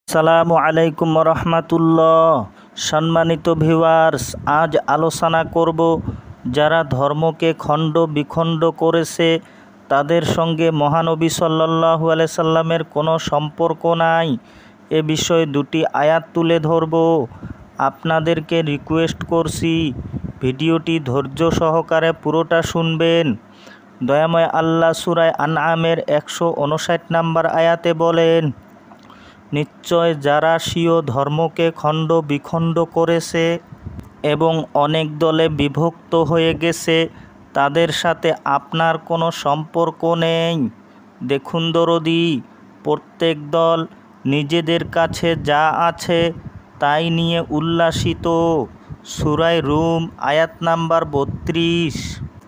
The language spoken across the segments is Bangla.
আসসালামু আলাইকুম রহমাতুল্লাহ। সম্মানিত ভিউয়ার্স, আজ আলোচনা করব যারা ধর্মকে খণ্ড বিখণ্ড করেছে তাদের সঙ্গে মহানবী সাল্লাল্লাহু আলাইহি সাল্লামের কোনো সম্পর্ক নাই। এ বিষয়ে দুটি আয়াত তুলে ধরব। আপনাদেরকে রিকোয়েস্ট করছি ভিডিওটি ধৈর্য সহকারে পুরোটা শুনবেন। দয়াময় আল্লাহ সূরা আনআমের 159 নম্বর আয়াতে বলেন, নিশ্চয় যারা স্বীয় ধর্মকে খণ্ড বিখণ্ড করেছে এবং অনেক দলে বিভক্ত হয়ে গেছে তাদের সাথে আপনার কোনো সম্পর্ক নেই। দেখুন দরদি, প্রত্যেক দল নিজেদের কাছে যা আছে তাই নিয়ে উল্লাসিত। সূরা রুম আয়াত নাম্বার 32।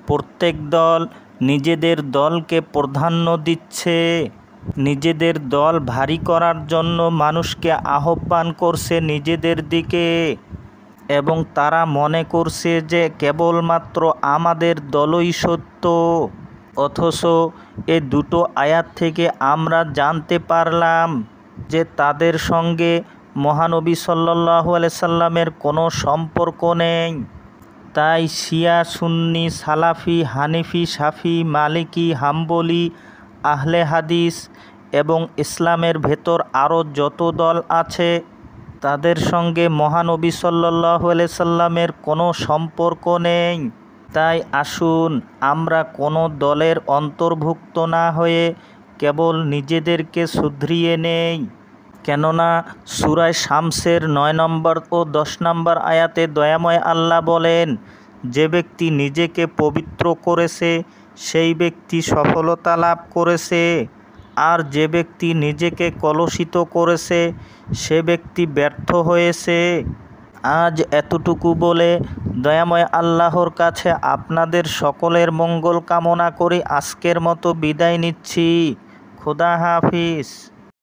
প্রত্যেক দল নিজেদের দলকে প্রাধান্য দিচ্ছে, নিজেদের দল ভারী করার জন্য মানুষকে আহ্বান করছে নিজেদের দিকে, এবং তারা মনে করছে যে কেবলমাত্র আমাদের দলই সত্য। অথচ এ দুটো আয়াত থেকে আমরা জানতে পারলাম যে তাদের সঙ্গে মহানবী সাল্লাল্লাহু আলাইহি সাল্লামের কোনো সম্পর্ক নেই। তাই শিয়া, সুন্নি, সালাফি, হানিফি, শাফি, মালিকি, হাম্বলি, আহলে হাদিস এবং ইসলামের ভেতর আরও যত দল আছে তাদের সঙ্গে মহানবী সাল্লাল্লাহু আলাইহি সাল্লামের কোনো সম্পর্ক নেই। তাই আসুন আমরা কোনো দলের অন্তর্ভুক্ত না হয়ে কেবল নিজেদেরকে শুধরিয়ে নেই। কেননা সূরা শামসের 9 নম্বর ও 10 নম্বর আয়াতে দয়াময় আল্লাহ বলেন, যে ব্যক্তি নিজেকে পবিত্র করেছে সেই ব্যক্তি সফলতা লাভ করেছে, আর যে ব্যক্তি নিজেকে কলুষিত করেছে সে ব্যক্তি ব্যর্থ হয়েছে। আজ এতটুকু বলে দয়াময় আল্লাহর কাছে আপনাদের সকলের মঙ্গল কামনা করে আজকের মতো বিদায় নিচ্ছি। খোদা হাফিজ।